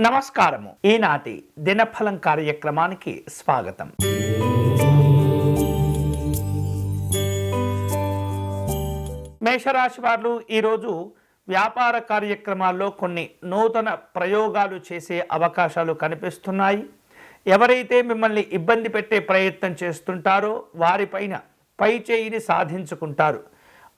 నమస్కారము. ఈనాటి దినఫలం కార్యక్రమానికి స్వాగతం. మేషరాశి వారు ఈరోజు వ్యాపార కార్యక్రమాల్లో కొన్ని నూతన ప్రయోగాలు చేసే అవకాశాలు కనిపిస్తున్నాయి. ఎవరైతే మిమ్మల్ని ఇబ్బంది పెట్టే ప్రయత్నం చేస్తుంటారో వారిపైన పై చేయిని సాధించుకుంటారు.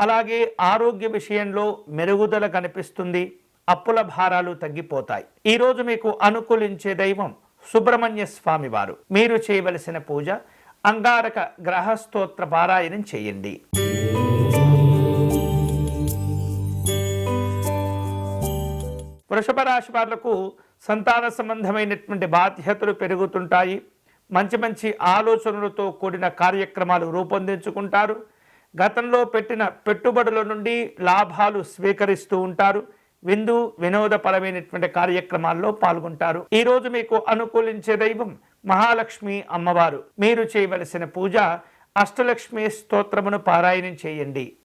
అలాగే ఆరోగ్య విషయంలో మెరుగుదల కనిపిస్తుంది. అప్పుల భారాలు తగ్గిపోతాయి. ఈరోజు మీకు అనుకూలించే దైవం సుబ్రహ్మణ్య స్వామి వారు. మీరు చేయవలసిన పూజ అంగారక గ్రహ స్తోత్ర పారాయణం చేయండి. వృషభ రాశి వాళ్లకు సంతాన సంబంధమైనటువంటి బాధ్యతలు పెరుగుతుంటాయి. మంచి మంచి ఆలోచనలతో కూడిన కార్యక్రమాలు రూపొందించుకుంటారు. గతంలో పెట్టిన పెట్టుబడుల నుండి లాభాలు స్వీకరిస్తూ ఉంటారు. విందు వినోదపరమైనటువంటి కార్యక్రమాల్లో పాల్గొంటారు. ఈరోజు మీకు అనుకూలించే దైవం మహాలక్ష్మి అమ్మవారు. మీరు చేయవలసిన పూజ అష్టలక్ష్మి స్తోత్రమును పారాయణం చేయండి.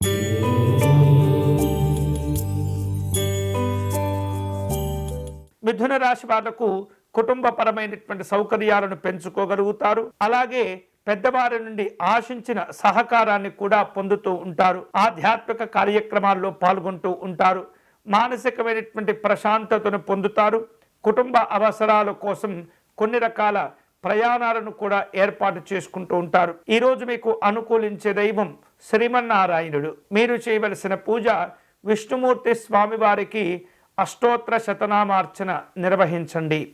మిథున రాశి వాళ్లకు కుటుంబపరమైనటువంటి సౌకర్యాలను పెంచుకోగలుగుతారు. అలాగే పెద్దవారి నుండి ఆశించిన సహకారాన్ని కూడా పొందుతూ ఉంటారు. ఆధ్యాత్మిక కార్యక్రమాల్లో పాల్గొంటూ ఉంటారు. మానసికమైనటువంటి ప్రశాంతతను పొందుతారు. కుటుంబ అవసరాల కోసం కొన్ని రకాల ప్రయాణాలను కూడా ఏర్పాటు చేసుకుంటూ ఉంటారు. ఈరోజు మీకు అనుకూలించే దైవం శ్రీమన్నారాయణుడు. మీరు చేయవలసిన పూజ విష్ణుమూర్తి స్వామివారికి అష్టోత్తర శతనామార్చన నిర్వహించండి.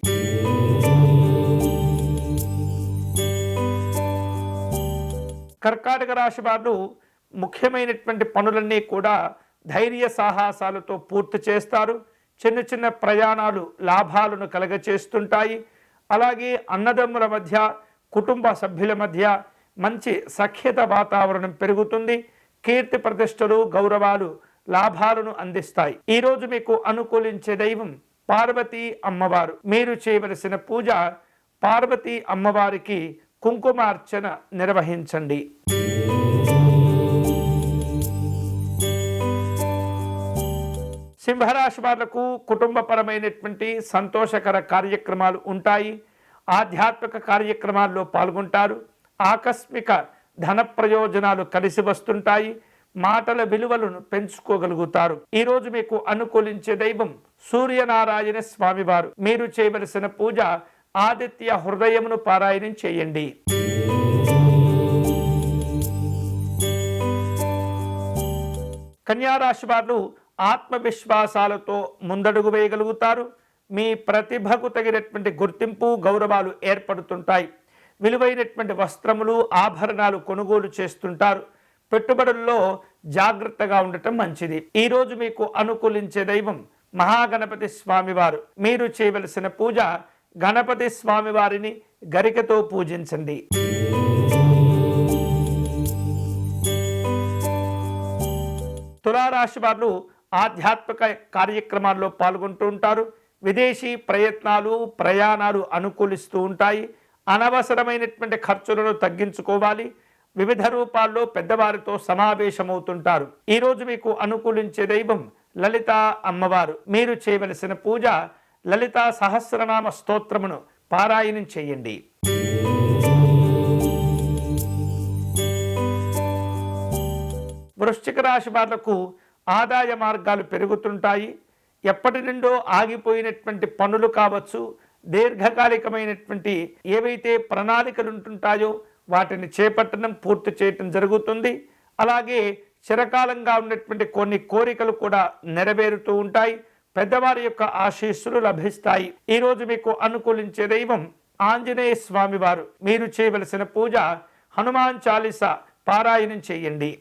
కర్కాటక రాశి వారు ముఖ్యమైనటువంటి పనులన్నీ కూడా ధైర్య సాహసాలతో పూర్తి చేస్తారు. చిన్న చిన్న ప్రయాణాలు లాభాలను కలగచేస్తుంటాయి. అలాగే అన్నదమ్ముల మధ్య కుటుంబ సభ్యుల మధ్య మంచి సఖ్యత వాతావరణం పెరుగుతుంది. కీర్తి ప్రతిష్టలు గౌరవాలు లాభాలను అందిస్తాయి. ఈరోజు మీకు అనుకూలించే దైవం పార్వతీ అమ్మవారు. మీరు చేయవలసిన పూజ పార్వతీ అమ్మవారికి కుంకుమార్చన నిర్వహించండి. సింహరాశి వాళ్లకు కుటుంబపరమైనటువంటి సంతోషకర కార్యక్రమాలు ఉంటాయి. ఆధ్యాత్మిక కార్యక్రమాల్లో పాల్గొంటారు. ఆకస్మిక ధన ప్రయోజనాలు కలిసి వస్తుంటాయి. మాటల విలువలను పెంచుకోగలుగుతారు. ఈరోజు మీకు అనుకూలించే దైవం సూర్యనారాయణ స్వామివారు. మీరు చేయవలసిన పూజ ఆదిత్య హృదయమును పారాయణం చేయండి. కన్యారాశి వారు ఆత్మవిశ్వాసాలతో ముందడుగు వేయగలుగుతారు. మీ ప్రతిభకు తగినటువంటి గుర్తింపు గౌరవాలు ఏర్పడుతుంటాయి. విలువైనటువంటి వస్త్రములు ఆభరణాలు కొనుగోలు చేస్తుంటారు. పెట్టుబడుల్లో జాగ్రత్తగా ఉండటం మంచిది. ఈరోజు మీకు అనుకూలించే దైవం మహాగణపతి స్వామివారు. మీరు చేయవలసిన పూజ గణపతి స్వామివారిని గరికతో పూజించండి. తులారాశి వారు ఆధ్యాత్మిక కార్యక్రమాల్లో పాల్గొంటూ ఉంటారు. విదేశీ ప్రయత్నాలు ప్రయాణాలు అనుకూలిస్తూ ఉంటాయి. అనవసరమైనటువంటి ఖర్చులను తగ్గించుకోవాలి. వివిధ రూపాల్లో పెద్దవారితో సమావేశమవుతుంటారు. ఈరోజు మీకు అనుకూలించే దైవం లలితా అమ్మవారు. మీరు చేయవలసిన పూజ లలితా సహస్రనామ స్తోత్రమును పారాయణం చేయండి. వృశ్చిక రాశి వాళ్లకు ఆదాయ మార్గాలు పెరుగుతుంటాయి. ఎప్పటి నుండో ఆగిపోయినటువంటి పనులు కావచ్చు, దీర్ఘకాలికమైనటువంటి ఏవైతే ప్రణాళికలు ఉంటుంటాయో వాటిని చేపట్టడం పూర్తి చేయటం జరుగుతుంది. అలాగే చిరకాలంగా ఉన్నటువంటి కొన్ని కోరికలు కూడా నెరవేరుతూ ఉంటాయి. పెద్దవారి యొక్క ఆశీస్సులు లభిస్తాయి. ఈరోజు మీకు అనుకూలించే దైవం ఆంజనేయ స్వామి వారు. మీరు చేయవలసిన పూజ హనుమాన్ చాలీసా పారాయణం చేయండి.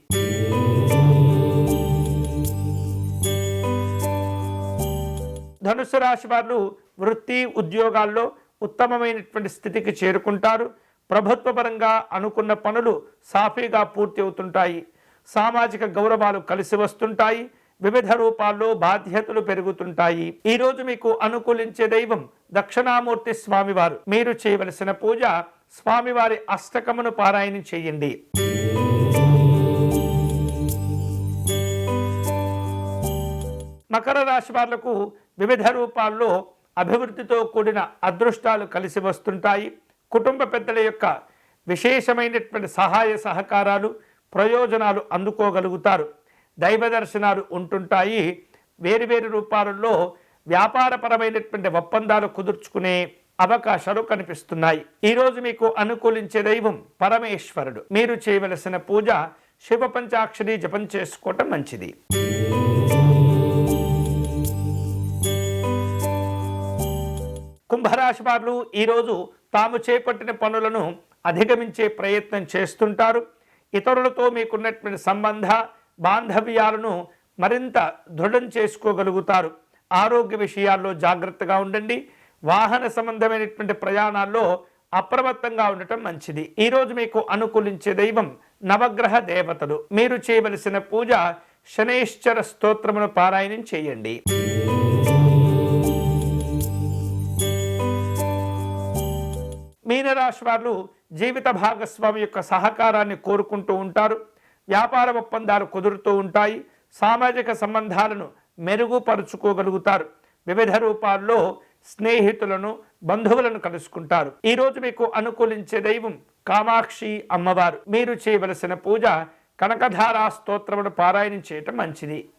ధనుసు రాశి వారు వృత్తి ఉద్యోగాల్లో ఉత్తమమైనటువంటి స్థితికి చేరుకుంటారు. ప్రభుత్వపరంగా అనుకున్న పనులు సాఫీగా పూర్తి అవుతుంటాయి. సామాజిక గౌరవాలు కలిసి వస్తుంటాయి. వివిధ రూపాల్లో బాధ్యతలు పెరుగుతుంటాయి. ఈరోజు మీకు అనుకూలించే దైవం దక్షిణామూర్తి స్వామివారు. మీరు చేయవలసిన పూజ స్వామివారి అష్టకమును పారాయణం చేయండి. మకర రాశి వాళ్లకు వివిధ రూపాల్లో అభివృద్ధితో కూడిన అదృష్టాలు కలిసి వస్తుంటాయి. కుటుంబ పెద్దల యొక్క విశేషమైనటువంటి సహాయ సహకారాలు ప్రయోజనాలు అందుకోగలుగుతారు. దైవ దర్శనాలు ఉంటుంటాయి. వేరువేరు రూపాలలో వ్యాపారపరమైనటువంటి ఒప్పందాలు కుదుర్చుకునే అవకాశాలు కనిపిస్తున్నాయి. ఈరోజు మీకు అనుకూలించే దైవం పరమేశ్వరుడు. మీరు చేయవలసిన పూజ శివ పంచాక్షరి జపం చేసుకోవటం మంచిది. కుంభరాశి వారు ఈరోజు తాము చేపట్టిన పనులను అధిగమించే ప్రయత్నం చేస్తుంటారు. ఇతరులతో మీకున్నటువంటి సంబంధ బాంధవ్యాలను మరింత దృఢం చేసుకోగలుగుతారు. ఆరోగ్య విషయాల్లో జాగ్రత్తగా ఉండండి. వాహన సంబంధమైనటువంటి ప్రయాణాల్లో అప్రమత్తంగా ఉండటం మంచిది. ఈరోజు మీకు అనుకూలించే దైవం నవగ్రహ దేవతలు. మీరు చేయవలసిన పూజ శనైశ్చర స్తోత్రమును పారాయణం చేయండి. మీనరాశి వారు జీవిత భాగస్వామి యొక్క సహకారాన్ని కోరుకుంటూ ఉంటారు. వ్యాపార ఒప్పందాలు కుదురుతూ ఉంటాయి. సామాజిక సంబంధాలను మెరుగుపరుచుకోగలుగుతారు. వివిధ రూపాల్లో స్నేహితులను బంధువులను కలుసుకుంటారు. ఈరోజు మీకు అనుకూలించే దైవం కామాక్షి అమ్మవారు. మీరు చేయవలసిన పూజ కనకధారా స్తోత్రమును పారాయణం చేయటం మంచిది.